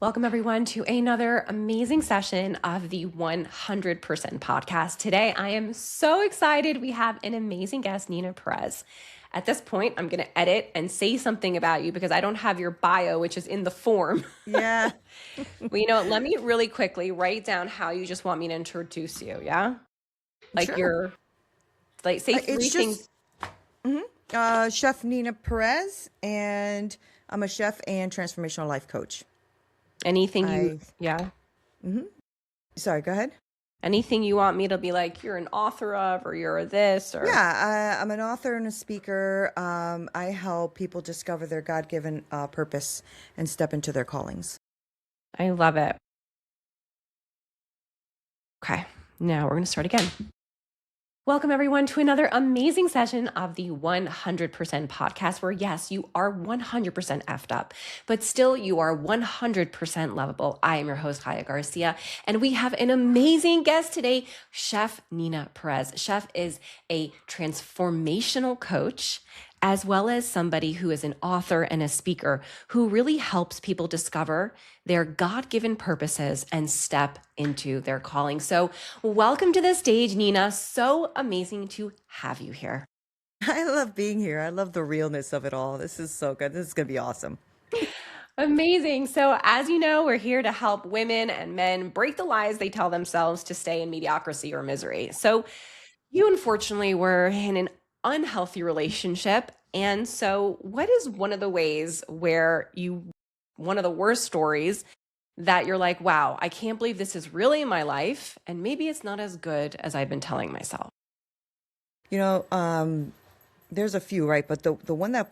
Welcome, everyone, to another amazing session of the 100% podcast. Today, I am so excited. We have an amazing guest, Neena Perez. At this point, I'm going to edit and say something about you because I don't have your bio, which is in the form. Yeah. Well, let me really quickly write down how you just want me to introduce you. Yeah. Sure. Say It's three things. just Chef Neena Perez, and I'm a chef and transformational life coach. Anything you, I, yeah. sorry, go ahead. Anything you want me to be like, you're an author of, or you're this, or. I'm an author and a speaker. I help people discover their God-given purpose and step into their callings. I love it. Okay, now we're going to start again. Welcome, everyone, to another amazing session of the 100% podcast where, yes, you are 100% effed up, but still you are 100% lovable. I am your host, Chaya Garcia, and we have an amazing guest today, Chef Neena Perez. Chef is a transformational coach, as well as somebody who is an author and a speaker who really helps people discover their God-given purposes and step into their calling. So welcome to the stage, Neena. So amazing to have you here. I love being here. I love the realness of it all. This is so good. This is going to be awesome. Amazing. So, as you know, we're here to help women and men break the lies they tell themselves to stay in mediocrity or misery. So, you unfortunately were in an unhealthy relationship. And so, what is one of the ways where one of the worst stories that you're like, wow, I can't believe this is really my life. And maybe it's not as good as I've been telling myself. You know, there's a few, right? But the one that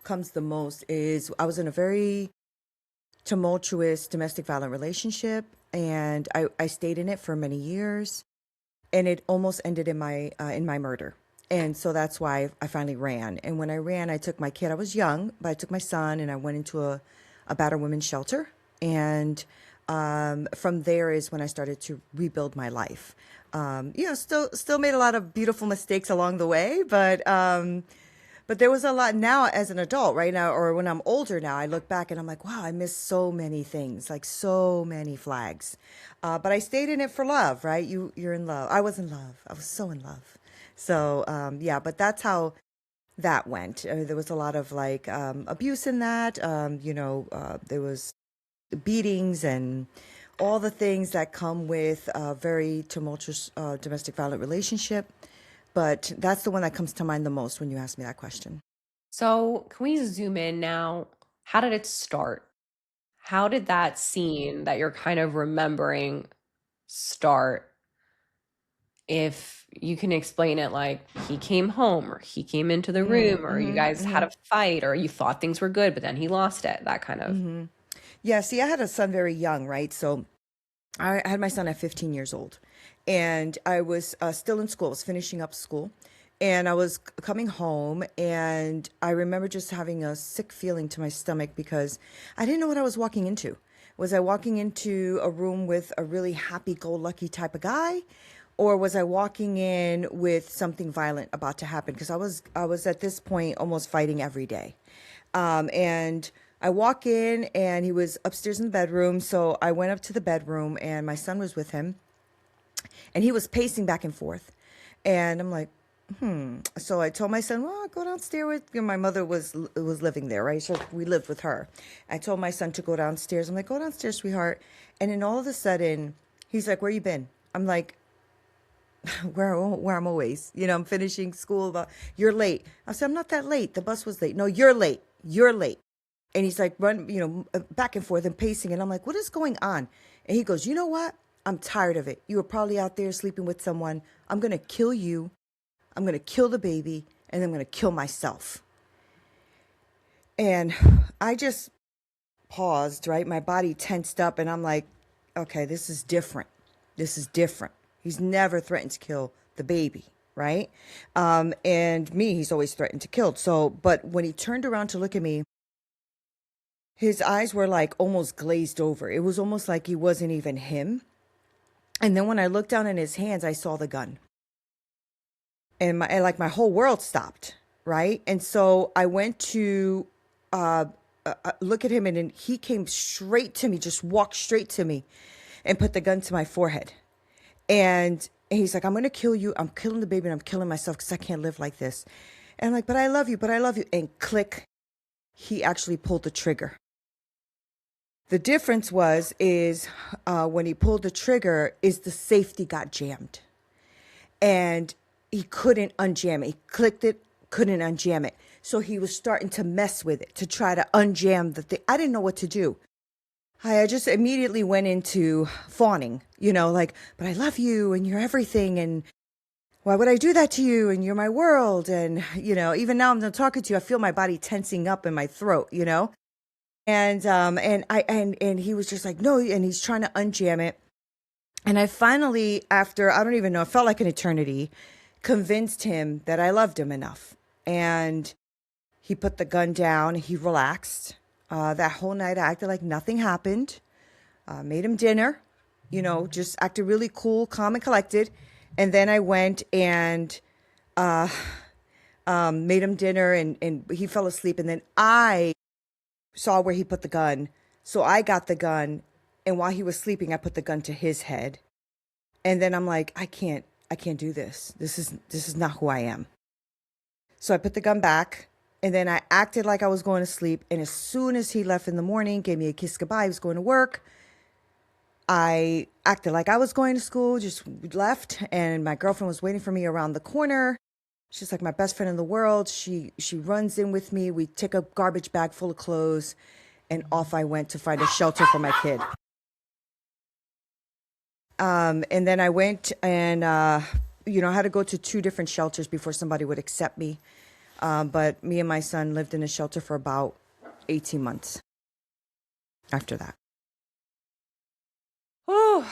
comes the most is I was in a very tumultuous domestic violent relationship, and I stayed in it for many years, and it almost ended in my murder. And so that's why I finally ran. And when I ran, I took my kid. I was young, but I took my son and I went into a battered women's shelter. And from there is when I started to rebuild my life. Still made a lot of beautiful mistakes along the way, but there was a lot now as an adult right now, or when I'm older now, I look back and I'm like, wow, I missed so many things, like so many flags. But I stayed in it for love, right? You're in love. I was in love. I was so in love. So, but that's how that went. There was a lot of like abuse in that. There was beatings and all the things that come with a very tumultuous domestic violent relationship. But that's the one that comes to mind the most when you ask me that question. So, can we zoom in now? How did it start? How did that scene that you're kind of remembering start? If you can explain it, like he came home or he came into the room or you guys had a fight or you thought things were good, but then he lost it, that kind of. Yeah, see, I had a son very young, right? So I had my son at 15 years old, and I was still in school. I was finishing up school, and I was coming home, and I remember just having a sick feeling to my stomach because I didn't know what I was walking into. Was I walking into a room with a really happy-go-lucky type of guy, or was I walking in with something violent about to happen? Because I was at this point almost fighting every day. And I walk in and he was upstairs in the bedroom. So I went up to the bedroom and my son was with him and he was pacing back and forth. And I'm like, So I told my son, well, go downstairs with, my mother was living there, right? So we lived with her. I told my son to go downstairs. I'm like, go downstairs, sweetheart. And then all of a sudden he's like, where you been? I'm like, where I'm always, I'm finishing school. You're late. I said, I'm not that late. The bus was late. No, you're late. You're late. And he's like, back and forth and pacing. And I'm like, what is going on? And he goes, you know what? I'm tired of it. You were probably out there sleeping with someone. I'm going to kill you. I'm going to kill the baby. And I'm going to kill myself. And I just paused, right? My body tensed up and I'm like, okay, this is different. This is different. He's never threatened to kill the baby, right? And me, he's always threatened to kill. So, but when he turned around to look at me, his eyes were like almost glazed over. It was almost like he wasn't even him. And then when I looked down in his hands, I saw the gun. And my whole world stopped, right? And so I went to look at him, and then he came straight to me, just walked straight to me and put the gun to my forehead. And he's like, I'm going to kill you. I'm killing the baby and I'm killing myself because I can't live like this. And I'm like, but I love you, but I love you. And click, he actually pulled the trigger. The difference is when he pulled the trigger is the safety got jammed. And he couldn't unjam it. He clicked it, couldn't unjam it. So he was starting to mess with it to try to unjam the thing. I didn't know what to do. I just immediately went into fawning, like, but I love you and you're everything. And why would I do that to you? And you're my world. And, even now I'm talking to you, I feel my body tensing up in my throat, And he was just like, no, and he's trying to unjam it. And I finally, after, I don't even know, it felt like an eternity, convinced him that I loved him enough. And he put the gun down, he relaxed. That whole night I acted like nothing happened. Made him dinner, just acted really cool, calm and collected. And then I went and made him dinner and he fell asleep. And then I saw where he put the gun. So I got the gun. And while he was sleeping, I put the gun to his head. And then I'm like, I can't do this. This is not who I am. So I put the gun back. And then I acted like I was going to sleep. And as soon as he left in the morning, gave me a kiss goodbye, he was going to work, I acted like I was going to school, just left. And my girlfriend was waiting for me around the corner. She's like my best friend in the world. She runs in with me. We take a garbage bag full of clothes. And off I went to find a shelter for my kid. And then I went and, I had to go to 2 different shelters before somebody would accept me. But me and my son lived in a shelter for about 18 months after that. Oh.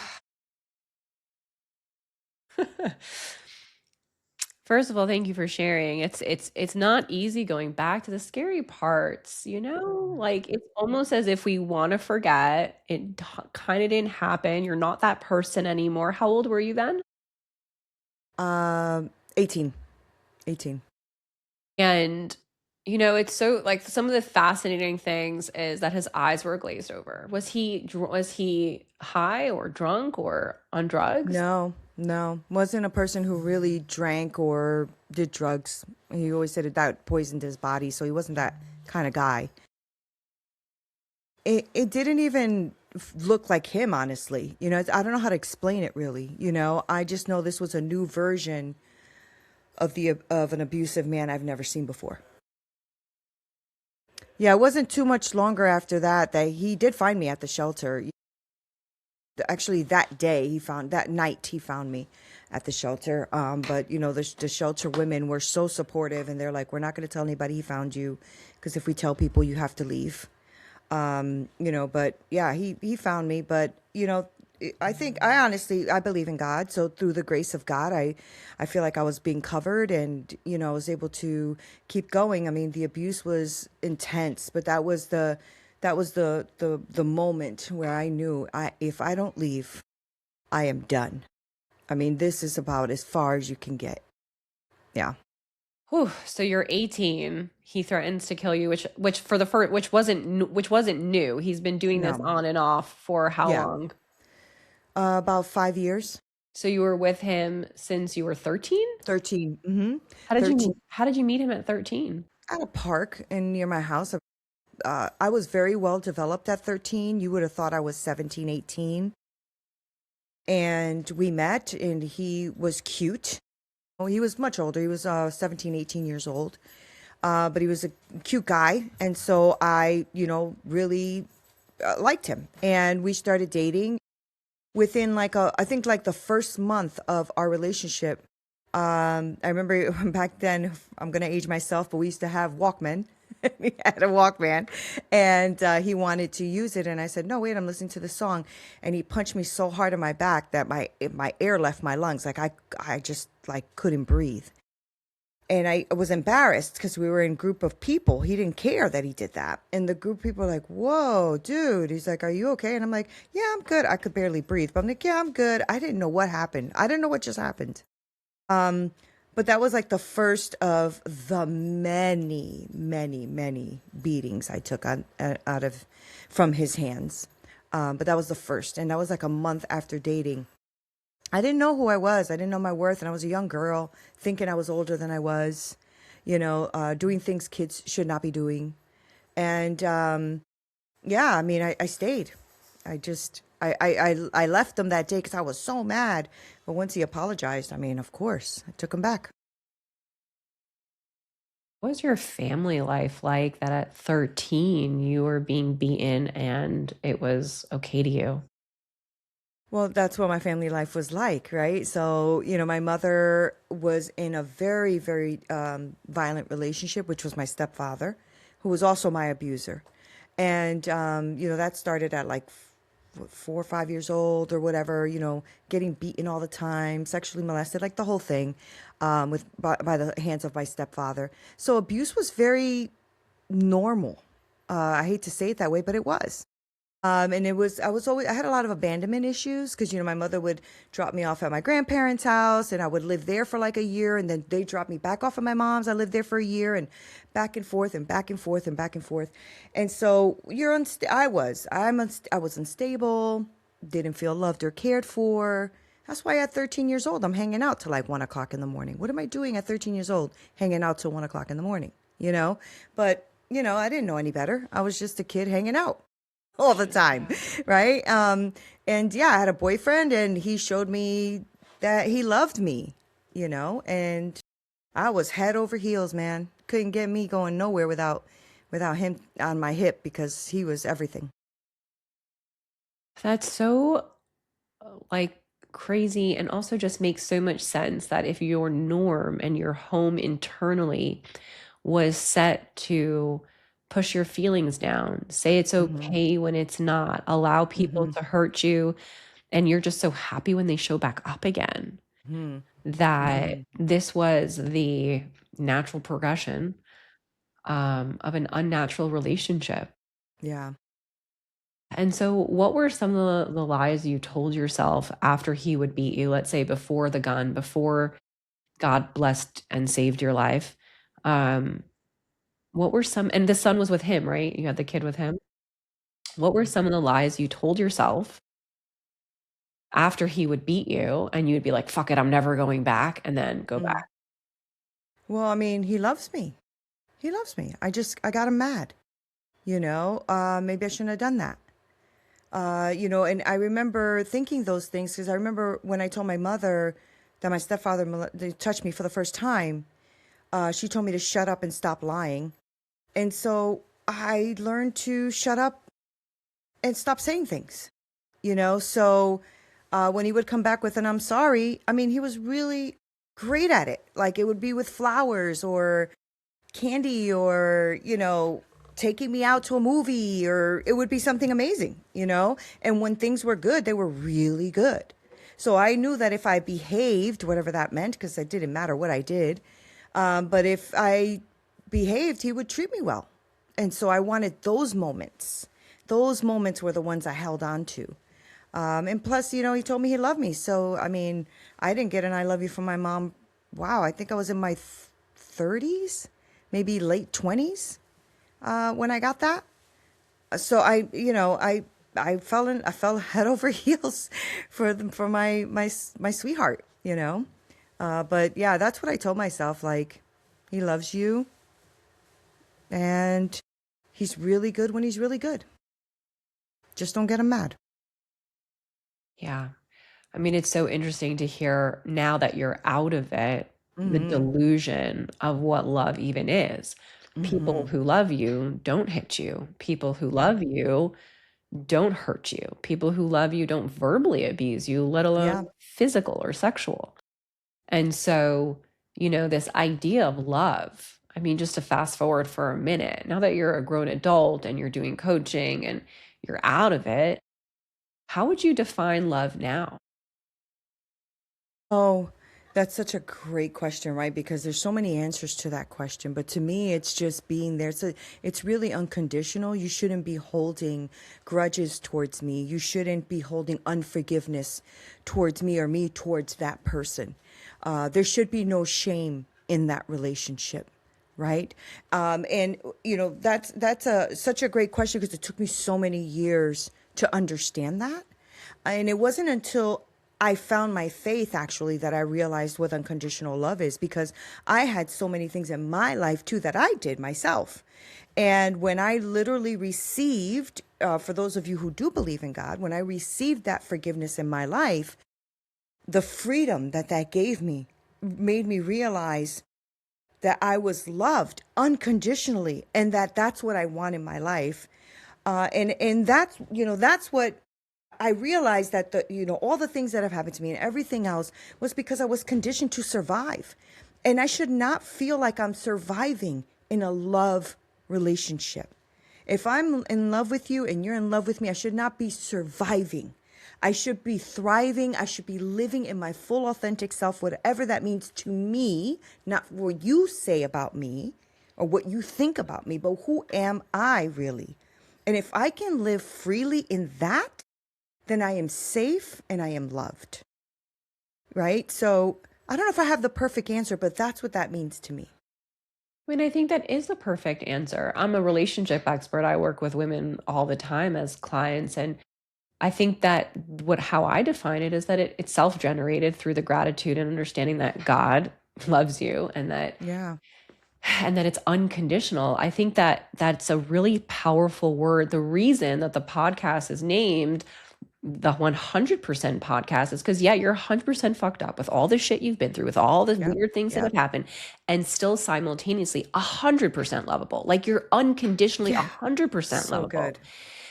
First of all, thank you for sharing. It's not easy going back to the scary parts, Like it's almost as if we want to forget. It kind of didn't happen. You're not that person anymore. How old were you then? 18. And it's so like some of the fascinating things is that his eyes were glazed over. Was he high or drunk or on drugs? No. Wasn't a person who really drank or did drugs. He always said that poisoned his body, so he wasn't that kind of guy. It didn't even look like him, honestly. I don't know how to explain it really. I just know this was a new version of an abusive man I've never seen before. Yeah, it wasn't too much longer after that he did find me at the shelter. Actually, that night he found me at the shelter. But the shelter women were so supportive, and they're like, we're not going to tell anybody he found you, because if we tell people, you have to leave. But yeah, he found me. But I believe in God. So through the grace of God, I feel like I was being covered, and I was able to keep going. I mean, the abuse was intense, but that was the moment where I knew if I don't leave, I am done. I mean, this is about as far as you can get. Yeah. Whew, so you're 18. He threatens to kill you, which wasn't new. He's been doing this No. on and off for how Yeah. long? About 5 years. So you were with him since you were 13? 13. Mm-hmm. How did you meet him at 13? At a park near my house. I was very well developed at 13. You would have thought I was 17, 18. And we met, and he was cute. Oh, he was much older. He was 17, 18 years old. But he was a cute guy. And so I, really liked him. And we started dating. Within I think the first month of our relationship, I remember back then, I'm going to age myself, but we used to have Walkman. We had a Walkman, and he wanted to use it. And I said, no, wait, I'm listening to the song. And he punched me so hard in my back that my air left my lungs. I just couldn't breathe. And I was embarrassed because we were in a group of people. He didn't care that he did that. And the group of people were like, whoa, dude. He's like, are you okay? And I'm like, yeah, I'm good. I could barely breathe. But I'm like, yeah, I'm good. I didn't know what happened. I didn't know what just happened. But that was like the first of the many, many, many beatings I took out of from his hands. But that was the first, and that was like a month after dating. I didn't know who I was. I didn't know my worth, and I was a young girl thinking I was older than I was. Doing things kids should not be doing. And yeah, I mean, I stayed. I left him that day because I was so mad. But once he apologized, I mean, of course, I took him back. What was your family life like that at 13 you were being beaten and it was okay to you? Well, that's what my family life was like, right? So, my mother was in a very, very violent relationship, which was my stepfather, who was also my abuser. And, that started at like 4 or 5 years old or whatever, getting beaten all the time, sexually molested, like the whole thing, by the hands of my stepfather. So abuse was very normal. I hate to say it that way, but it was. And I had a lot of abandonment issues because, my mother would drop me off at my grandparents' house and I would live there for like a year and then they dropped me back off at my mom's. I lived there for a year and back and forth and back and forth and back and forth. And so I was unstable, didn't feel loved or cared for. That's why at 13 years old, I'm hanging out till like 1 o'clock in the morning. What am I doing at 13 years old, hanging out till 1 o'clock in the morning, you know? But, I didn't know any better. I was just a kid hanging out all the time, right? And yeah, I had a boyfriend, and he showed me that he loved me, and I was head over heels, man. Couldn't get me going nowhere without him on my hip because he was everything. That's so like crazy and also just makes so much sense that if your norm and your home internally was set to push your feelings down, say it's Hmm. okay when it's not, allow people Hmm. to hurt you, and you're just so happy when they show back up again, Hmm. that Hmm. this was the natural progression of an unnatural relationship. Yeah. And so, what were some of the lies you told yourself after he would beat you? Let's say before the gun, before God blessed and saved your life. Um, what were some, and the son was with him, right? You had the kid with him. What were some of the lies you told yourself after he would beat you and you would be like, fuck it, I'm never going back, and then go Mm. back? Well, I mean, he loves me. He loves me. I got him mad. Maybe I shouldn't have done that. And I remember thinking those things because I remember when I told my mother that my stepfather they touched me for the first time, she told me to shut up and stop lying. And so I learned to shut up and stop saying things, So when he would come back with an I'm sorry, I mean, he was really great at it. Like it would be with flowers or candy or, taking me out to a movie, or it would be something amazing, And when things were good, they were really good. So I knew that if I behaved, whatever that meant, because it didn't matter what I did, but if I behaved, he would treat me well. And so I wanted those moments. Those moments were the ones I held on to. And plus, he told me he loved me. So, I mean, I didn't get an I love you from my mom. Wow, I think I was in my 30s, maybe late 20s when I got that. So I fell head over heels for my sweetheart, But yeah, that's what I told myself. Like, he loves you, and he's really good when he's really good. Just don't get him mad. Yeah. I mean, it's so interesting to hear now that you're out of it, the Mm-hmm. delusion of what love even is. Mm-hmm. People who love you don't hit you. People who Yeah. love you don't hurt you. People who love you don't verbally abuse you, let alone Yeah. physical or sexual. And so, this idea of love, I mean, just to fast forward for a minute, now that you're a grown adult and you're doing coaching and you're out of it, how would you define love now? Oh. That's such a great question, right? Because there's so many answers to that question. But to me, it's just being there. It's really unconditional. You shouldn't be holding grudges towards me. You shouldn't be holding unforgiveness towards me or me towards that person. There should be no shame in that relationship, right? And that's such a great question because it took me so many years to understand that. And it wasn't until I found my faith actually that I realized what unconditional love is, because I had so many things in my life too that I did myself. And when I literally received, for those of you who do believe in God, when I received that forgiveness in my life, the freedom that that gave me made me realize that I was loved unconditionally, and that that's what I want in my life. And that's, that's what I realized, that all the things that have happened to me and everything else was because I was conditioned to survive. And I should not feel like I'm surviving in a love relationship. If I'm in love with you and you're in love with me, I should not be surviving. I should be thriving. I should be living in my full authentic self, whatever that means to me, not what you say about me or what you think about me, but who am I really? And if I can live freely in that, then I am safe and I am loved. Right? So I don't know if I have the perfect answer, but that's what that means to me. I mean, I think that is the perfect answer. I'm a relationship expert. I work with women all the time as clients. And I think that how I define it is that it's self-generated through the gratitude and understanding that God loves you, Yeah. and that it's unconditional. I think that that's a really powerful word. The reason that the podcast is named the 100% podcast is because, yeah, you're 100% fucked up with all the shit you've been through, with all the Yep. weird things that have Yep. happened, and still simultaneously 100% lovable. Like, you're unconditionally Yeah. 100% So lovable. good.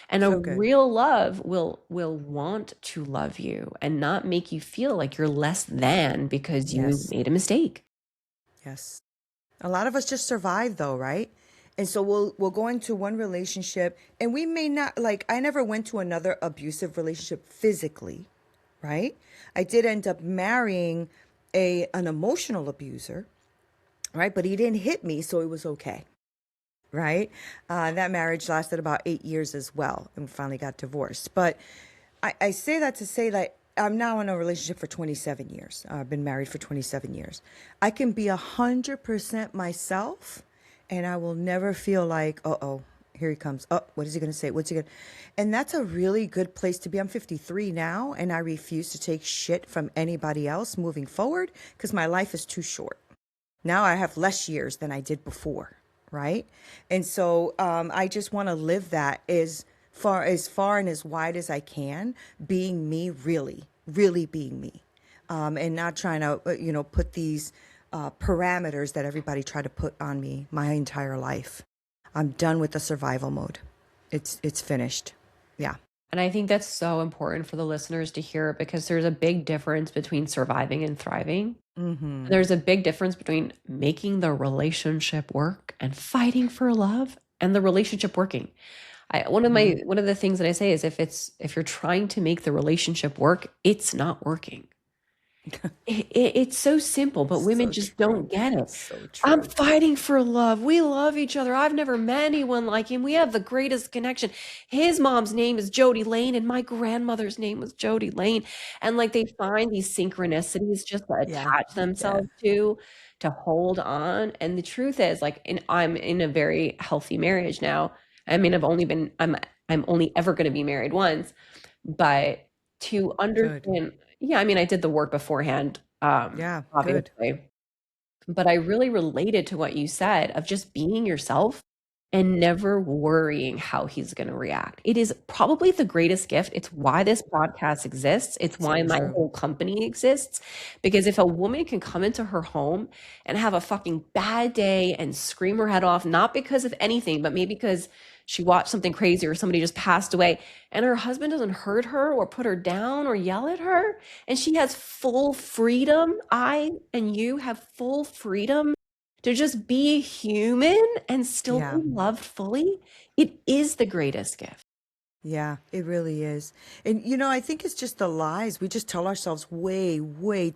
And a So good. real love will want to love you and not make you feel like you're less than because you Yes. made a mistake. Yes. A lot of us just survive though, right? And so we'll go into one relationship and we may not, like, I never went to another abusive relationship physically, right? I did end up marrying an emotional abuser, right? But he didn't hit me, so it was okay. Right? That marriage lasted about 8 years as well, and we finally got divorced. But I say that to say that I'm now in a relationship for 27 years. I've been married for 27 years. I can be 100% myself, and I will never feel like, oh, here he comes. Oh, what is he going to say? What's he going to? And that's a really good place to be. I'm 53 now, and I refuse to take shit from anybody else moving forward because my life is too short. Now I have less years than I did before, right? And so I just want to live that as far and as wide as I can, being me, really, really being me, and not trying to put these parameters that everybody tried to put on me my entire life. I'm done with the survival mode. It's finished. Yeah. And I think that's so important for the listeners to hear because there's a big difference between surviving and thriving. Mm-hmm. There's a big difference between making the relationship work and fighting for love and the relationship working. Mm-hmm. One of the things that I say is if you're trying to make the relationship work, it's not working. It's so simple, but women So just true. don't get it. So I'm true. fighting for love. We love each other. I've never met anyone like him. We have the greatest connection. His mom's name is Jody Lane, and my grandmother's name was Jody Lane. And like they find these synchronicities just to Yeah. attach Yeah. themselves to hold on. And the truth is, like, I'm in a very healthy marriage now. I mean, I'm only ever going to be married once, but to Good. understand, yeah, I mean, I did the work beforehand, Yeah. Good. obviously, but I really related to what you said of just being yourself and never worrying how he's going to react. It is probably the greatest gift. It's why this podcast exists. It's So why my true. whole company exists. Because if a woman can come into her home and have a fucking bad day and scream her head off, not because of anything, but maybe because she watched something crazy or somebody just passed away, and her husband doesn't hurt her or put her down or yell at her, and she has full freedom, I and you have full freedom to just be human and still Yeah. be loved fully, it is the greatest gift. Yeah, it really is. And I think it's just the lies. We just tell ourselves way, way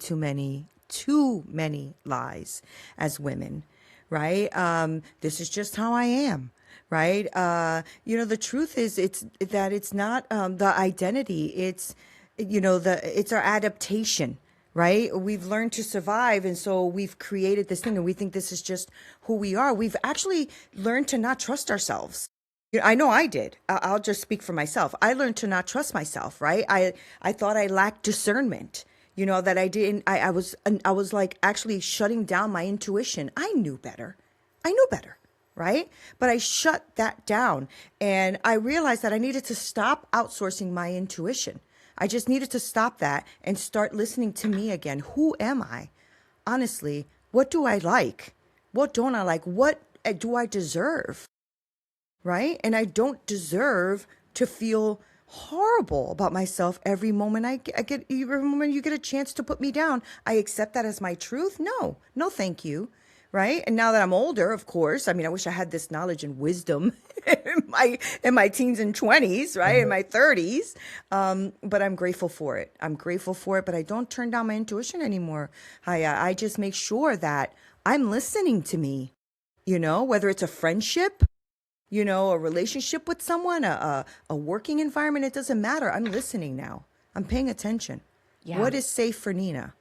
too many lies as women, right? This is just how I am, right? The truth is it's not the identity. It's, it's our adaptation, right? We've learned to survive. And so we've created this thing and we think this is just who we are. We've actually learned to not trust ourselves. I know I did. I'll just speak for myself. I learned to not trust myself, right? I thought I lacked discernment, that I didn't, I was like actually shutting down my intuition. I knew better. I knew better, right? But I shut that down and I realized that I needed to stop outsourcing my intuition. I just needed to stop that and start listening to me again. Who am I? Honestly, what do I like? What don't I like? What do I deserve? Right? And I don't deserve to feel horrible about myself every moment every moment you get a chance to put me down. I accept that as my truth. No, no, thank you. Right. And now that I'm older, of course, I mean, I wish I had this knowledge and wisdom in my teens and 20s, right? In my 30s. But I'm grateful for it. I'm grateful for it, but I don't turn down my intuition anymore. I just make sure that I'm listening to me, whether it's a friendship, a relationship with someone, a working environment, it doesn't matter. I'm listening now. I'm paying attention. Yeah. What is safe for Nina?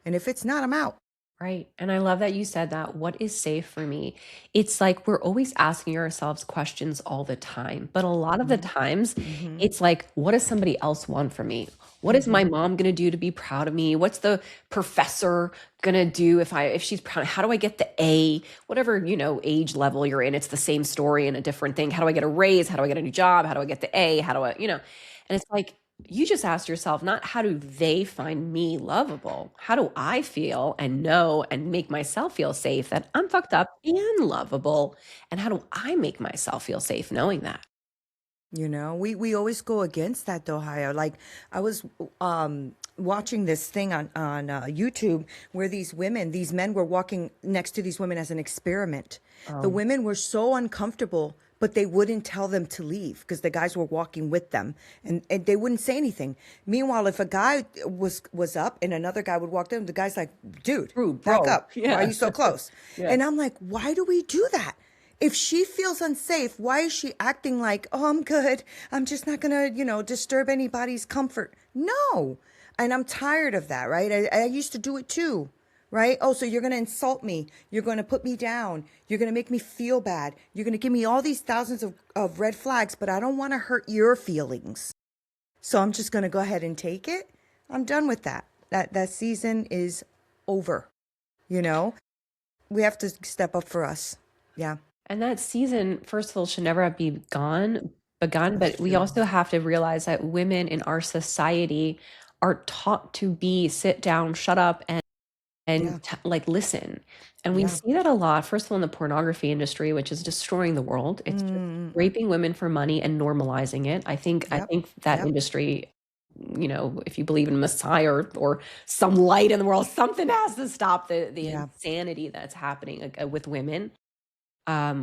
And if it's not, I'm out. Right. And I love that you said that. What is safe for me? It's like we're always asking ourselves questions all the time. But a lot of the times, it's like, what does somebody else want from me? What is my mom going to do to be proud of me? What's the professor going to do if she's proud? How do I get the A? Whatever, age level you're in, it's the same story and a different thing. How do I get a raise? How do I get a new job? How do I get the A? How do I, and it's like, you just asked yourself, not how do they find me lovable? How do I feel and know and make myself feel safe that I'm fucked up and lovable? And how do I make myself feel safe knowing that? We always go against that though, Haya. Like I was watching this thing on YouTube where these men were walking next to these women as an experiment. The women were so uncomfortable, but they wouldn't tell them to leave because the guys were walking with them and they wouldn't say anything. Meanwhile, if a guy was up and another guy would walk them, the guy's like, dude, back up. Yeah. Why are you so close? Yeah. And I'm like, why do we do that? If she feels unsafe, why is she acting like, oh, I'm good. I'm just not going to, disturb anybody's comfort. No. And I'm tired of that, right? I used to do it too, right? Oh, so you're going to insult me. You're going to put me down. You're going to make me feel bad. You're going to give me all these thousands of red flags, but I don't want to hurt your feelings. So I'm just going to go ahead and take it. I'm done with that. That season is over. We have to step up for us. Yeah. And that season, first of all, should never have begun, but we also have to realize that women in our society are taught to sit down, shut up, and listen. And we see that a lot, first of all, in the pornography industry, which is destroying the world. It's just raping women for money and normalizing it. I think that industry, if you believe in Messiah or some light in the world, something has to stop the insanity that's happening with women.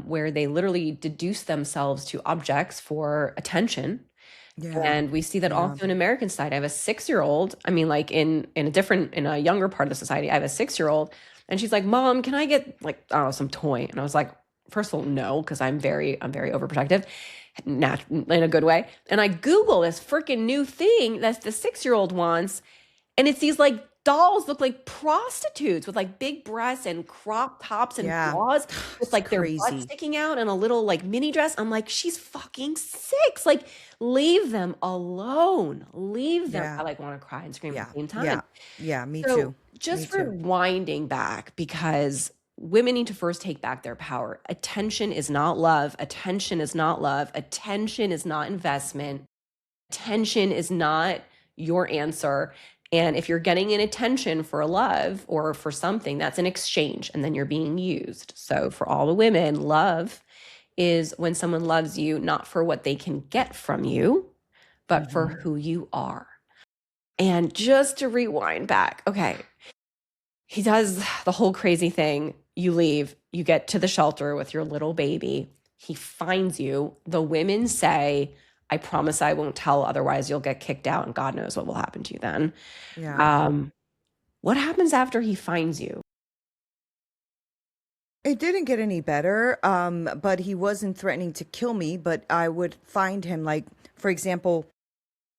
Where they literally deduce themselves to objects for attention. Yeah. And we see that also in American society. I have a 6-year-old. I mean, like in a younger part of the society, I have a 6-year-old and she's like, Mom, can I get some toy? And I was like, first of all, no, because I'm very overprotective, in a good way. And I Google this freaking new thing that the 6-year-old wants. And it's these dolls look like prostitutes with big breasts and crop tops and bras with their butt sticking out and a little mini dress. I'm like, she's fucking 6. Leave them alone. Leave them. I want to cry and scream at the same time. Yeah, me too. Just rewinding back, because women need to first take back their power. Attention is not love. Attention is not love. Attention is not investment. Attention is not your answer. And if you're getting an attention for love or for something, that's an exchange, and then you're being used. So for all the women, love is when someone loves you, not for what they can get from you, but for who you are. And just to rewind back, okay, he does the whole crazy thing. You leave, you get to the shelter with your little baby. He finds you. The women say, I promise I won't tell, otherwise you'll get kicked out and God knows what will happen to you then. Yeah. What happens after he finds you? It didn't get any better, but he wasn't threatening to kill me, but I would find him, like, for example,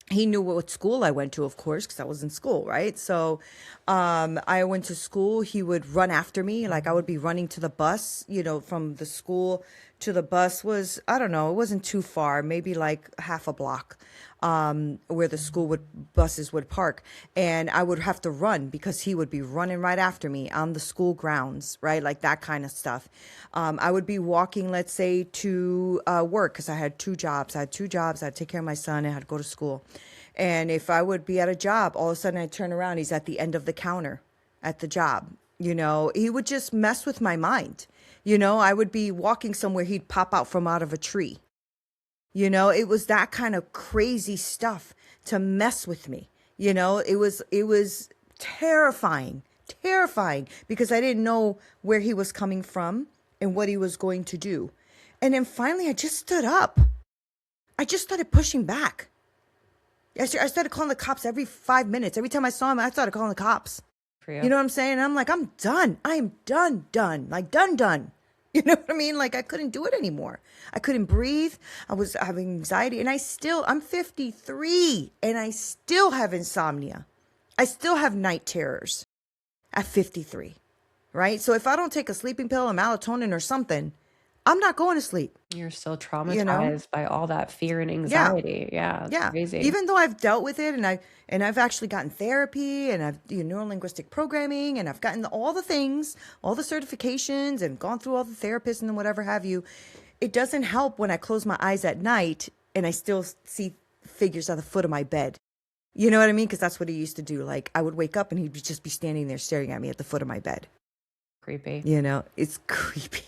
he knew what school I went to, of course, because I was in school, right? So I went to school. He would run after me. Like I would be running to the bus, from the school to the bus was, I don't know, it wasn't too far, maybe like half a block where the buses would park. And I would have to run because he would be running right after me on the school grounds, right? Like that kind of stuff. I would be walking, let's say, to work because I had two jobs. I had two jobs. I had to take care of my son. I had to go to school. And if I would be at a job, all of a sudden I'd turn around, he's at the end of the counter at the job. He would just mess with my mind. I would be walking somewhere, he'd pop out from out of a tree. It was that kind of crazy stuff to mess with me. It was terrifying, terrifying because I didn't know where he was coming from and what he was going to do. And then finally I just stood up. I just started pushing back. I started calling the cops every 5 minutes. Every time I saw him, I started calling the cops. For you? You know what I'm saying? And I'm like, I'm done. I am done. Like, done. You know what I mean? Like, I couldn't do it anymore. I couldn't breathe. I was having anxiety. And I'm 53, and I still have insomnia. I still have night terrors at 53, right? So if I don't take a sleeping pill, a melatonin or something, I'm not going to sleep. You're still You know? traumatized by all that fear and Yeah. anxiety. Yeah, it's Yeah. crazy. Even though I've dealt with it and I've actually gotten therapy and I've neuro-linguistic programming and I've gotten all the things, all the certifications and gone through all the therapists and whatever have you, it doesn't help when I close my eyes at night and I still see figures at the foot of my bed. You know what I mean? Because that's what he used to do. Like I would wake up and he'd just be standing there staring at me at the foot of my bed. Creepy. It's creepy.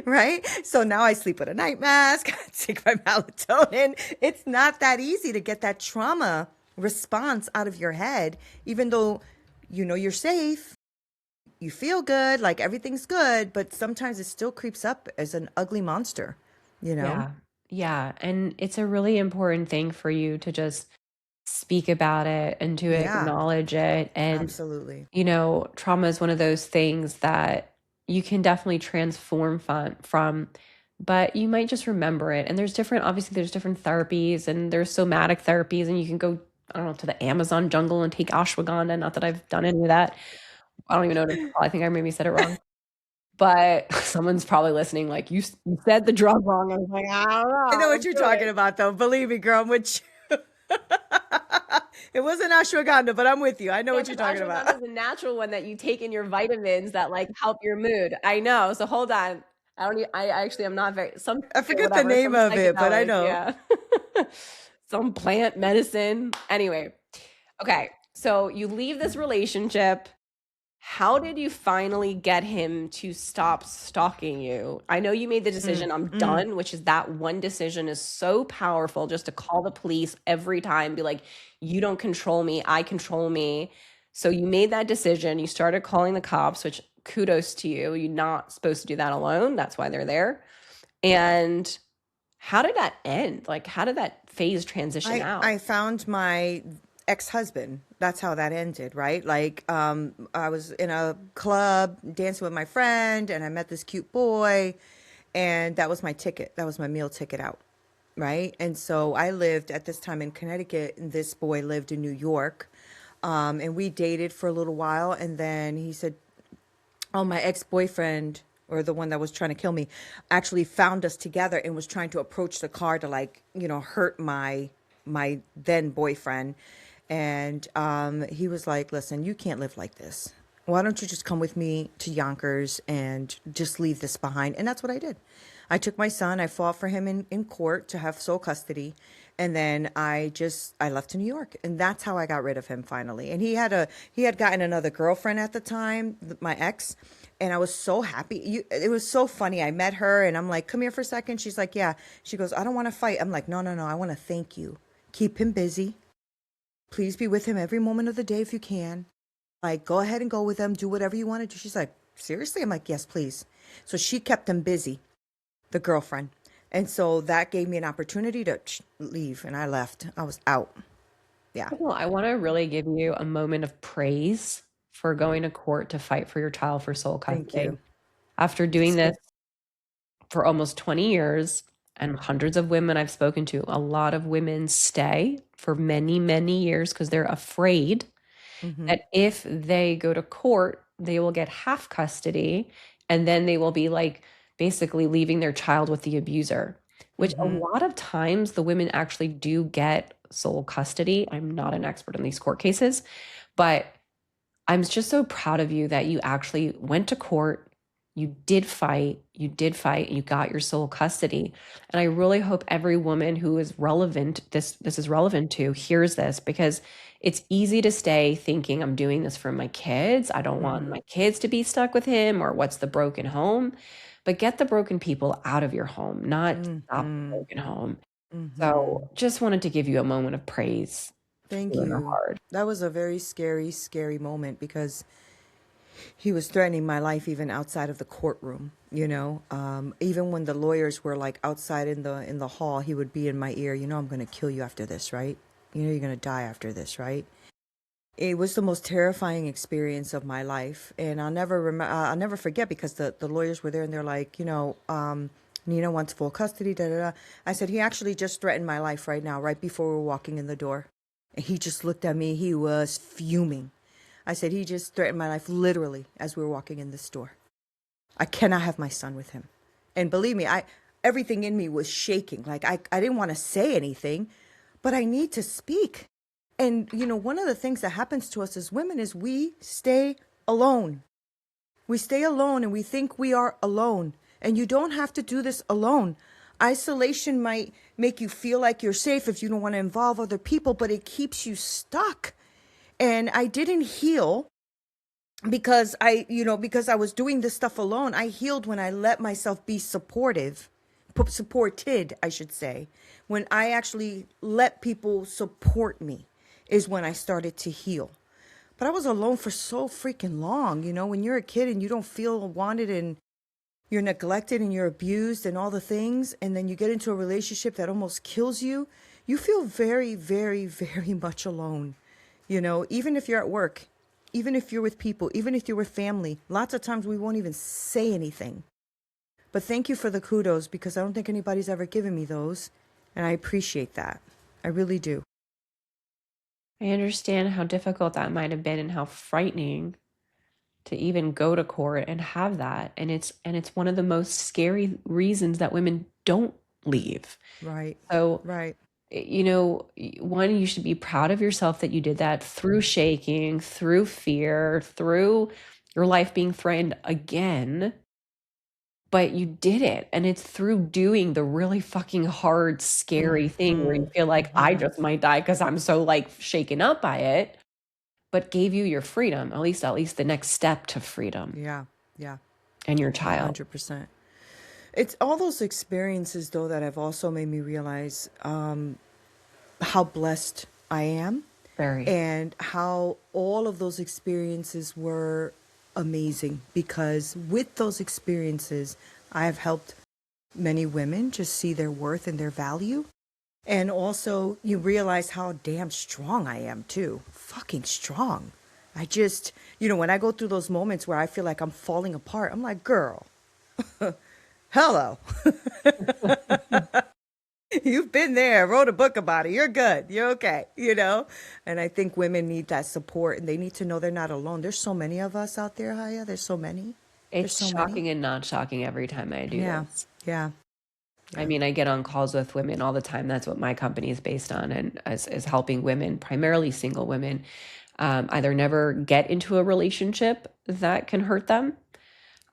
Right? So now I sleep with a night mask. I take my melatonin. It's not that easy to get that trauma response out of your head, even though you're safe. You feel good, like everything's good, but sometimes it still creeps up as an ugly monster. Yeah. Yeah. And it's a really important thing for you to just speak about it and to Yeah, acknowledge it. And, absolutely. trauma is one of those things that you can definitely transform from, but you might just remember it. And obviously, there's different therapies and there's somatic therapies, and you can go, I don't know, to the Amazon jungle and take ashwagandha. Not that I've done any of that. I don't even know what it's called. I think I maybe said it wrong. But someone's probably listening, like, you said the drug wrong. I was like, I don't I know know. what Let's you're do talking it. about, though. Believe me, girl, I'm with you. It wasn't ashwagandha, but I'm with you. I know Yeah, what you're because talking ashwagandha about. is a natural one that you take in your vitamins that like help your mood. I know. So hold on. I actually am not very, some I shit, forget the whatever, name some of it, but I psychedelic. know. Yeah. Some plant medicine. Anyway. Okay. So you leave this relationship. How did you finally get him to stop stalking you? I know you made the Mm, decision, I'm mm. done, which is that one decision is so powerful just to call the police every time, be like, you don't control me, I control me. So you made that decision. You started calling the cops, which kudos to you. You're not supposed to do that alone. That's why they're there. And how did that end? Like, how did that phase transition out? I found my ex-husband. That's how that ended, right? Like, I was in a club dancing with my friend, and I met this cute boy, and that was my ticket. That was my meal ticket out, right? And so I lived at this time in Connecticut, and this boy lived in New York, and we dated for a little while, and then he said, oh, my ex-boyfriend or the one that was trying to kill me actually found us together and was trying to approach the car to like, hurt my then boyfriend. And he was like, listen, you can't live like this. Why don't you just come with me to Yonkers and just leave this behind? And that's what I did. I took my son, I fought for him in court to have sole custody. And then I left to New York, and that's how I got rid of him finally. And he had gotten another girlfriend at the time, my ex, and I was so happy. It was so funny. I met her, and I'm like, "Come here for a second." She's like, "Yeah." She goes, "I don't want to fight." I'm like, "No, no, no. I want to thank you. Keep him busy. Please be with him every moment of the day if you can. Like, go ahead and go with him. Do whatever you want to do." She's like, "Seriously?" I'm like, "Yes, please." So she kept him busy, the girlfriend. And so that gave me an opportunity to leave, and I left. I was out. Yeah. Well, I want to really give you a moment of praise for going to court to fight for your child for sole Thank custody. you. After doing this for almost 20 years and hundreds of women I've spoken to, a lot of women stay for many, many years because they're afraid Mm-hmm. that if they go to court, they will get half custody and then they will be like basically leaving their child with the abuser, which a Mm-hmm. lot of times the women actually do get sole custody. I'm not an expert in these court cases, but I'm just so proud of you that you actually went to court. You did fight. You did fight. You got your sole custody. And I really hope every woman who is relevant, this is relevant to, hears this because it's easy to stay thinking I'm doing this for my kids. I don't want Mm-hmm. my kids to be stuck with him or what's the broken home. But get the broken people out of your home, not stop the Mm-hmm. broken home. Mm-hmm. So just wanted to give you a moment of praise for Thank doing the you. hard. That was a very scary, scary moment because he was threatening my life even outside of the courtroom. Even when the lawyers were like outside in the hall, he would be in my ear. I'm going to kill you after this, right? You're going to die after this, right? It was the most terrifying experience of my life, and I'll never forget because the lawyers were there and they're like, Nina wants full custody. Da da da. I said he actually just threatened my life right now, right before we were walking in the door, and he just looked at me. He was fuming. I said he just threatened my life literally as we were walking in this door. I cannot have my son with him, and believe me, I everything in me was shaking. Like I didn't want to say anything, but I need to speak. And, one of the things that happens to us as women is we stay alone. We stay alone and we think we are alone. And you don't have to do this alone. Isolation might make you feel like you're safe if you don't want to involve other people, but it keeps you stuck. And I didn't heal because I was doing this stuff alone. I healed when I let myself be supported, I should say. When I actually let people support me is when I started to heal. But I was alone for so freaking long. When you're a kid and you don't feel wanted and you're neglected and you're abused and all the things, and then you get into a relationship that almost kills you, you feel very, very, very much alone. Even if you're at work, even if you're with people, even if you're with family, lots of times we won't even say anything. But thank you for the kudos because I don't think anybody's ever given me those. And I appreciate that. I really do. I understand how difficult that might have been and how frightening to even go to court and have that. And it's one of the most scary reasons that women don't leave. Right. So, Right. one, you should be proud of yourself that you did that through shaking, through fear, through your life being threatened again, but you did it. And it's through doing the really fucking hard, scary thing where you feel like I just might die because I'm so like shaken up by it, but gave you your freedom, at least the next step to freedom Yeah. Yeah. and your child. 100%. It's all those experiences, though, that have also made me realize how blessed I am Very. and how all of those experiences were amazing because with those experiences, I have helped many women just see their worth and their value. And also, you realize how damn strong I am, too. Fucking strong. I just, when I go through those moments where I feel like I'm falling apart, I'm like, girl, hello. You've been there, wrote a book about it. You're good. You're okay. And I think women need that support and they need to know they're not alone. There's so many of us out there, Haya. There's so many. There's It's so many. shocking and not shocking every time I do Yeah. this. Yeah. I Yeah. mean, I get on calls with women all the time. That's what my company is based on, and is helping women, primarily single women, either never get into a relationship that can hurt them,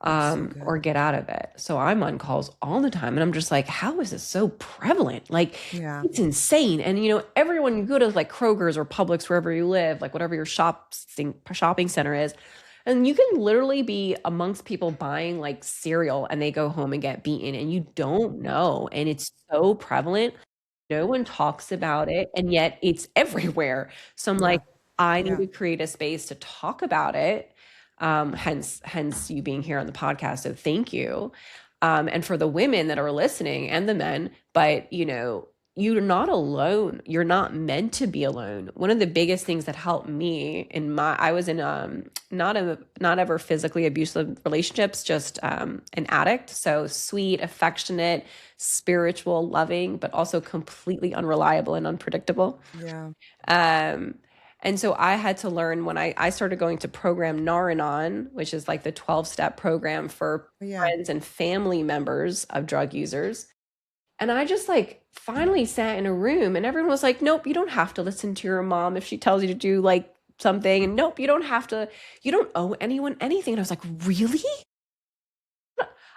That's so or good. get out of it. So I'm on calls all the time, and I'm just like, how is this so prevalent? Like, Yeah. it's insane. And everyone, you go to like Kroger's or Publix, wherever you live, like whatever your shopping center is, and you can literally be amongst people buying like cereal and they go home and get beaten and you don't know. And it's so prevalent. No one talks about it, and yet it's everywhere. So I'm Yeah. like, I need Yeah. to create a space to talk about it. Hence you being here on the podcast. So thank you. And for the women that are listening and the men, but you're not alone. You're not meant to be alone. One of the biggest things that helped me in I was in not ever physically abusive relationships, just an addict. So sweet, affectionate, spiritual, loving, but also completely unreliable and unpredictable. Yeah. Um, and so I had to learn when I started going to program Naranon, which is like the 12-step program for Oh, yeah. friends and family members of drug users. And I just like finally sat in a room and everyone was like, nope, you don't have to listen to your mom if she tells you to do like something. And nope, you don't have to, you don't owe anyone anything. And I was like, really?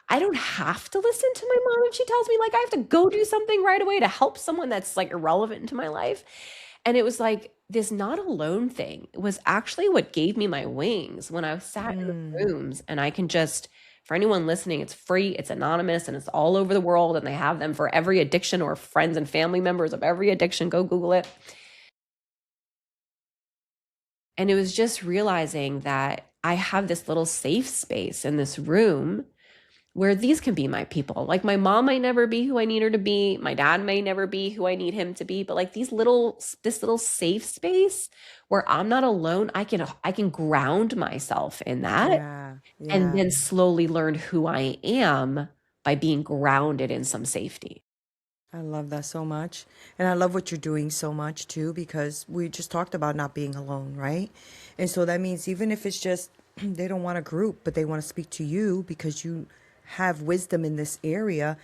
I don't have to listen to my mom if she tells me like I have to go do something right away to help someone that's like irrelevant into my life. And it was like this not alone thing. It was actually what gave me my wings when I sat in the Mm. rooms and I can just, for anyone listening, it's free, it's anonymous, and it's all over the world. And they have them for every addiction or friends and family members of every addiction. Go Google it. And it was just realizing that I have this little safe space in this room where these can be my people. Like my mom might never be who I need her to be. My dad may never be who I need him to be, but like this little safe space where I'm not alone, I can ground myself in that Yeah. and Yeah. then slowly learn who I am by being grounded in some safety. I love that so much. And I love what you're doing so much too, because we just talked about not being alone, right? And so that means even if it's just they don't want a group, but they want to speak to you because you have wisdom in this area,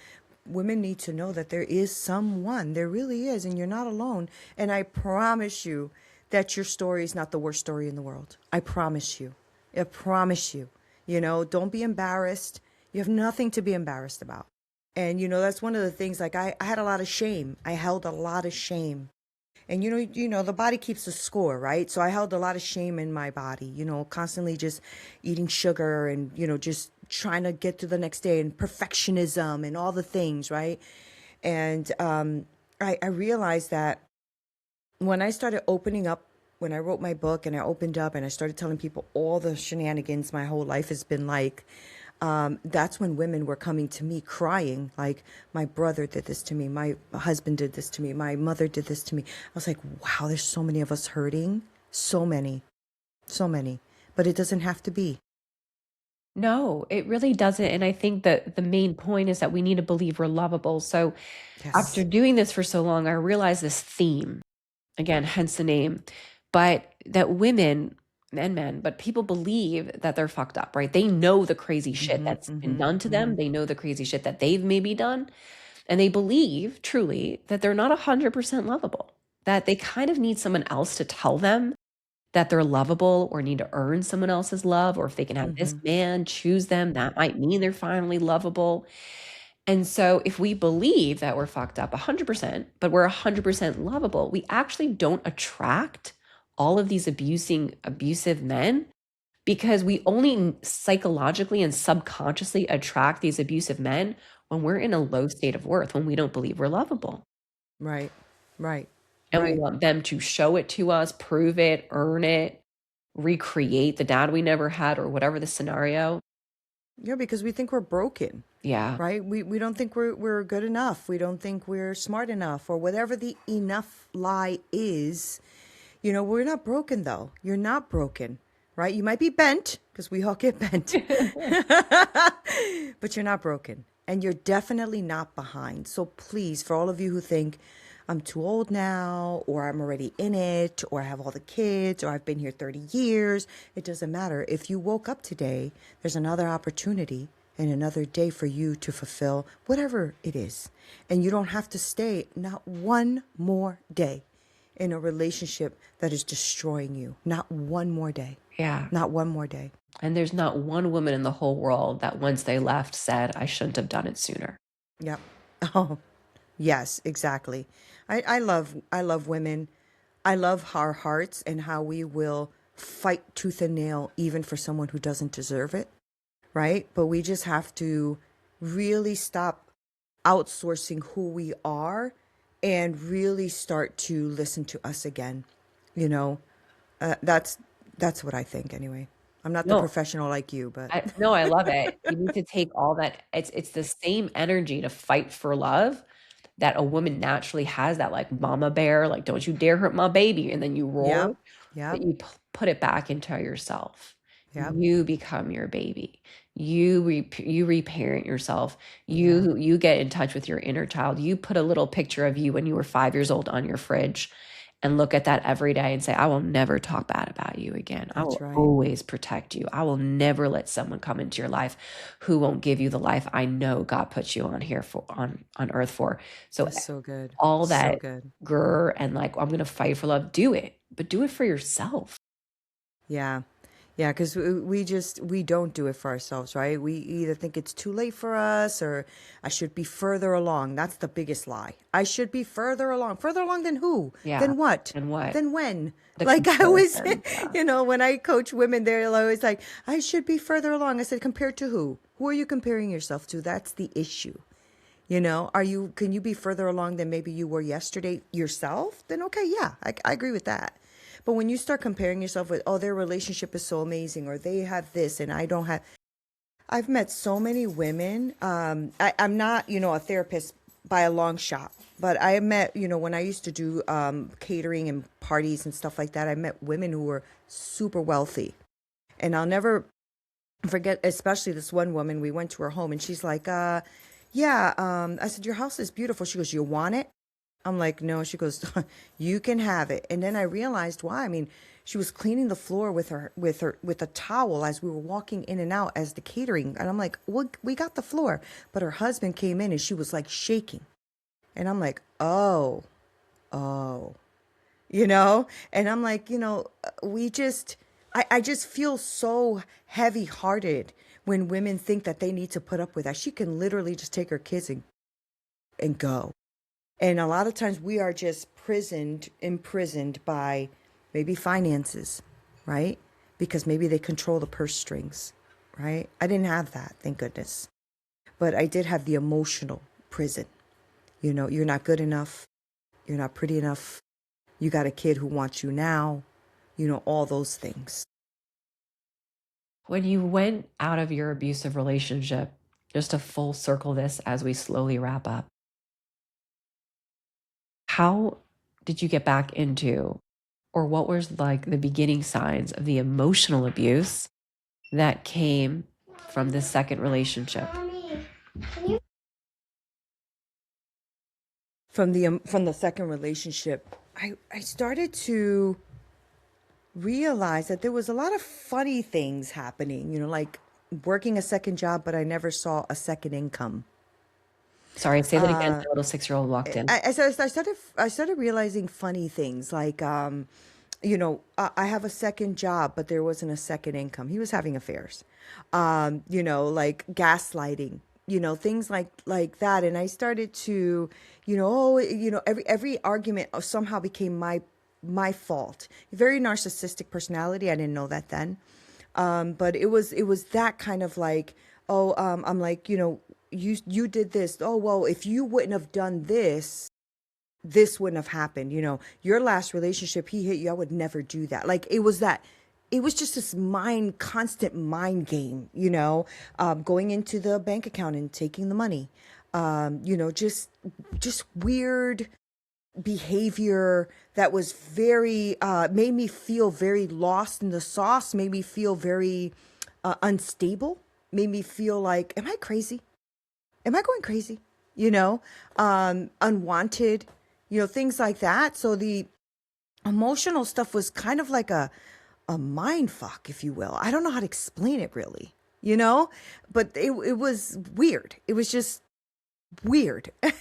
women need to know that there is someone, there really is, and you're not alone. And I promise you that your story is not the worst story in the world. I promise you. I promise you. Don't be embarrassed. You have nothing to be embarrassed about. And that's one of the things, like I had a lot of shame. I held a lot of shame. And the body keeps a score, right? So I held a lot of shame in my body, constantly just eating sugar and, just trying to get to the next day and perfectionism and all the things, right? And I realized that when I started opening up, when I wrote my book and I opened up and I started telling people all the shenanigans my whole life has been like, that's when women were coming to me crying, like, my brother did this to me, my husband did this to me, my mother did this to me. I was like, wow, there's so many of us hurting. So many, so many. But it doesn't have to be. No, it really doesn't. And I think that the main point is that we need to believe we're lovable. So after Yes. doing this for so long, I realized this theme again, hence the name, but that women and men, but people believe that they're fucked up, right? They know the crazy shit Mm-hmm, that's been mm-hmm, done to mm-hmm, them. They know the crazy shit that they've maybe done. And they believe truly that they're not 100% lovable, that they kind of need someone else to tell them that they're lovable or need to earn someone else's love. Or if they can have this mm-hmm. man choose them, that might mean they're finally lovable. And so if we believe that we're fucked up 100%, but we're 100% lovable, we actually don't attract all of these abusive men because we only psychologically and subconsciously attract these abusive men when we're in a low state of worth, when we don't believe we're lovable. Right, right, And we right. want them to show it to us, prove it, earn it, recreate the dad we never had or whatever the scenario. Yeah, because we think we're broken, Yeah. right? We don't think we're good enough. We don't think we're smart enough, or whatever the enough lie is. We're not broken though. You're not broken, right? You might be bent because we all get bent, but you're not broken. And you're definitely not behind. So please, for all of you who think I'm too old now, or I'm already in it, or I have all the kids, or I've been here 30 years, it doesn't matter. If you woke up today, there's another opportunity and another day for you to fulfill whatever it is. And you don't have to stay not one more day in a relationship that is destroying you. Not one more day. Yeah. Not one more day. And there's not one woman in the whole world that once they left said, I shouldn't have done it sooner. Yep. Oh, yes, exactly. I love women. I love our hearts and how we will fight tooth and nail even for someone who doesn't deserve it, right? But we just have to really stop outsourcing who we are and really start to listen to us again. You know, that's what I think anyway. I'm not the No, professional like you, but I love it. You need to take all that. It's the same energy to fight for love that a woman naturally has, that like mama bear, like, don't you dare hurt my baby. And then you roar, Yep. Yep. but you put it back into yourself. Yep. You become your baby. You reparent yourself. Yeah. You get in touch with your inner child. You put a little picture of you when you were 5 years old on your fridge and look at that every day and say, I will never talk bad about you again. I That's will right. always protect you. I will never let someone come into your life who won't give you the life I know God put you on here for, on earth for. So That's so good. all So that good. grr and like, I'm going to fight for love, do it, but do it for yourself. Yeah. Yeah, because we don't do it for ourselves, right? We either think it's too late for us or I should be further along. That's the biggest lie. I should be further along. Further along than who? Yeah. Then what? And what? Then when? The Like I always, comparison. Yeah. you know, when I coach women, they're always like, I should be further along. I said, compared to who? Who are you comparing yourself to? That's the issue. You know, can you be further along than maybe you were yesterday yourself? Then okay, yeah, I agree with that. But when you start comparing yourself with, oh, their relationship is so amazing, or they have this and I don't have, I've met so many women. I'm not, you know, a therapist by a long shot, but I met, you know, when I used to do catering and parties and stuff like that, I met women who were super wealthy. And I'll never forget, especially this one woman, we went to her home and she's like, yeah, I said, your house is beautiful. She goes, you want it? I'm like, no. She goes, you can have it. And then I realized why. I mean, she was cleaning the floor with a towel as we were walking in and out as the catering. And I'm like, well, we got the floor. But her husband came in and she was like shaking. And I'm like, oh, you know? And I'm like, you know, I just feel so heavy hearted when women think that they need to put up with that. She can literally just take her kids and go. And a lot of times we are just imprisoned by maybe finances, right? Because maybe they control the purse strings, right? I didn't have that, thank goodness. But I did have the emotional prison. You know, you're not good enough. You're not pretty enough. You got a kid who wants you now. You know, all those things. When you went out of your abusive relationship, just to full circle this as we slowly wrap up, how did you get back into, or what was like the beginning signs of the emotional abuse that came from this second relationship? From the second relationship, I started to realize that there was a lot of funny things happening, you know, like working a second job, but I never saw a second income. Sorry, say that again. My little 6-year-old walked in. I started realizing funny things like, you know, I have a second job, but there wasn't a second income. He was having affairs, you know, like gaslighting, you know, things like that. And I started to, you know, oh, you know, every argument somehow became my fault. Very narcissistic personality. I didn't know that then. But it was that kind of like, oh, I'm like, you know, you did this. Oh, well, if you wouldn't have done this, this wouldn't have happened. You know, your last relationship, he hit you. I would never do that. Like it was just this constant mind game, you know, going into the bank account and taking the money, you know, just weird behavior that was very, made me feel very lost in the sauce, made me feel very unstable, made me feel like, am I crazy? Am I going crazy? You know, unwanted, you know, things like that. So the emotional stuff was kind of like a mind fuck, if you will. I don't know how to explain it really, you know, but it was weird. It was just weird. I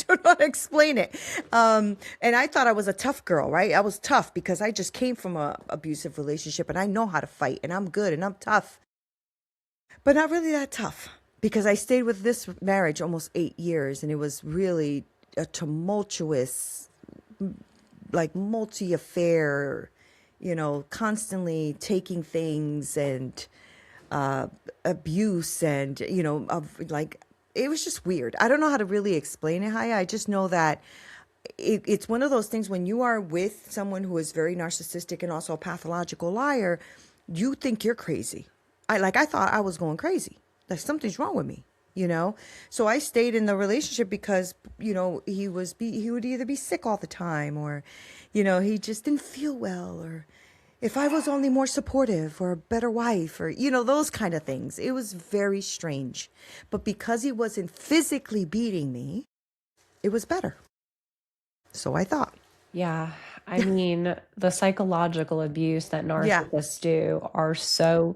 don't know how to explain it. And I thought I was a tough girl, right? I was tough because I just came from a abusive relationship and I know how to fight and I'm good and I'm tough, but not really that tough because I stayed with this marriage almost 8 years and it was really a tumultuous, like multi-affair, you know, constantly taking things and abuse and, you know, of like, it was just weird. I don't know how to really explain it, Chaya. I just know that it's one of those things when you are with someone who is very narcissistic and also a pathological liar, you think you're crazy. I thought I was going crazy. Like something's wrong with me. you know? So I stayed in the relationship because, he would either be sick all the time, or, he just didn't feel well, or if I was only more supportive or a better wife, or, those kind of things. It was very strange. But because he wasn't physically beating me, it was better. So I thought. Yeah. I mean, the psychological abuse that Yeah. narcissists do are so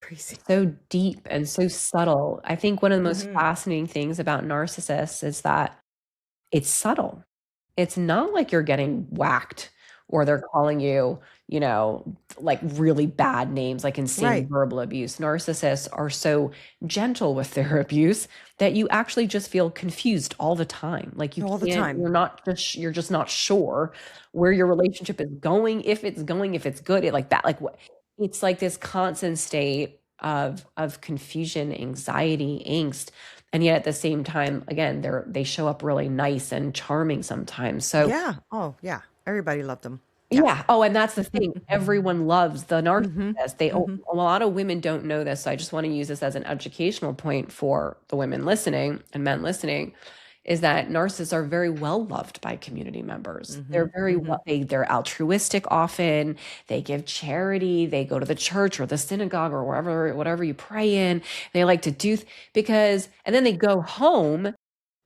Crazy. so deep and so subtle. I think one of the most Hmm. fascinating things about narcissists is that it's subtle. It's not like you're getting whacked or they're calling you, like really bad names, like insane Right. verbal abuse. Narcissists are so gentle with their abuse that you actually just feel confused all the time. Like All the you're time. not just, you're just not sure where your relationship is going, if it's good, like that, like what, it's like this constant state of confusion, anxiety, angst, and yet at the same time, again, they show up really nice and charming sometimes. So Yeah. Oh, yeah. Everybody loved him. Yeah. yeah. Oh, and that's the thing. Everyone loves the Hmm. narcissist. Hmm. A lot of women don't know this. So I just want to use this as an educational point for the women listening and men listening, is that narcissists are very well loved by community members. Hmm. They're very Hmm. well, they're altruistic often. They give charity. They go to the church or the synagogue or whatever you pray in. They like to because, and then they go home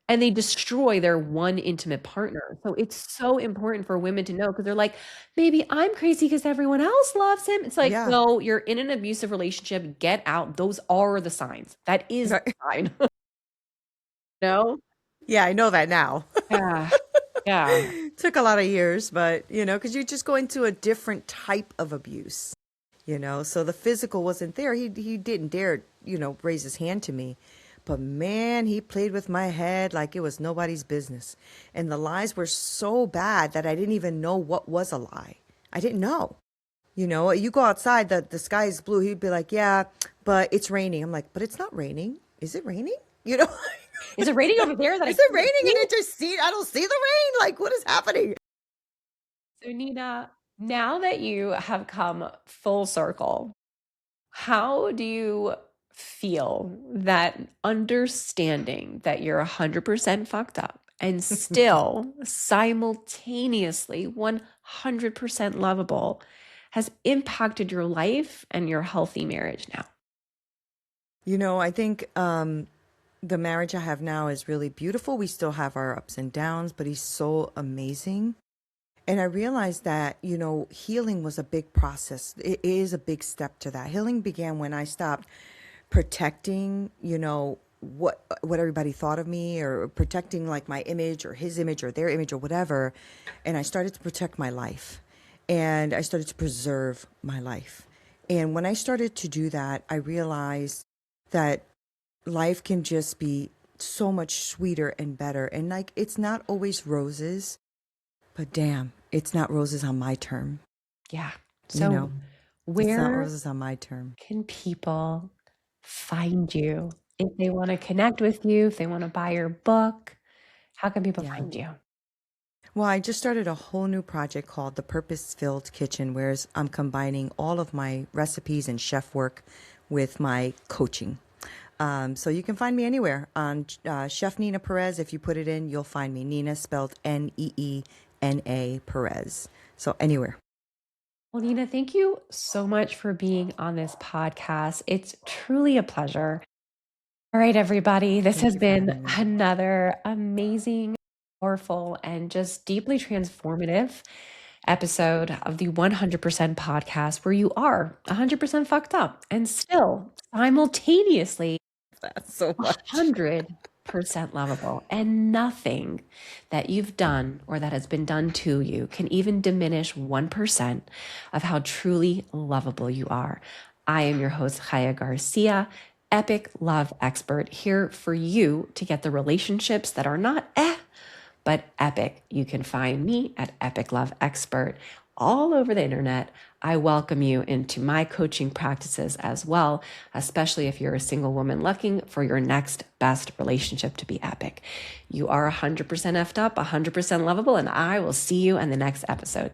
and they destroy their one intimate partner. So it's so important for women to know, because they're like, maybe I'm crazy because everyone else loves him. It's like, Yeah. no, you're in an abusive relationship. Get out. Those are the signs. That is the Right. sign. No? Yeah, I know that now. Yeah. Yeah. Took a lot of years, but, because you just go into a different type of abuse, so the physical wasn't there. He didn't dare, raise his hand to me. But man, he played with my head like it was nobody's business. And the lies were so bad that I didn't even know what was a lie. I didn't know. You go outside, the sky is blue. He'd be like, yeah, but it's raining. I'm like, but it's not raining. Is it raining? You know, Is it raining over there that I is it can't raining see? and I don't see the rain? Like, what is happening? So Nina, now that you have come full circle, how do you feel that understanding that you're 100% fucked up and still simultaneously 100% lovable has impacted your life and your healthy marriage now? I think the marriage I have now is really beautiful. We still have our ups and downs, but he's so amazing. And I realized that, healing was a big process. It is a big step to that. Healing began when I stopped protecting, what everybody thought of me, or protecting like my image or his image or their image or whatever. And I started to protect my life, and I started to preserve my life. And when I started to do that, I realized that life can just be so much sweeter and better. And like, it's not always roses, but damn, it's not roses on my term. Yeah. You So know, it's not where roses on my term. can people find you if they want to connect with you, if they want to buy your book? How can people Yeah. find you? Well, I just started a whole new project called the Purpose Filled Kitchen, where I'm combining all of my recipes and chef work with my coaching. So you can find me anywhere on Chef Neena Perez. If you put it in, you'll find me. Nina spelled Neena Perez. So anywhere. Well, Nina, thank you so much for being on this podcast. It's truly a pleasure. All right, everybody, this Thank has you for been having me. another amazing, powerful, and just deeply transformative episode of the 100% podcast, where you are 100% fucked up and still simultaneously That's so much. 100% lovable. And nothing that you've done or that has been done to you can even diminish 1% of how truly lovable you are. I am your host, Chaya Garcia, epic love expert, here for you to get the relationships that are not but epic. You can find me at Epic Love Expert all over the internet. I welcome you into my coaching practices as well, especially if you're a single woman looking for your next best relationship to be epic. You are 100% effed up, 100% lovable, and I will see you in the next episode.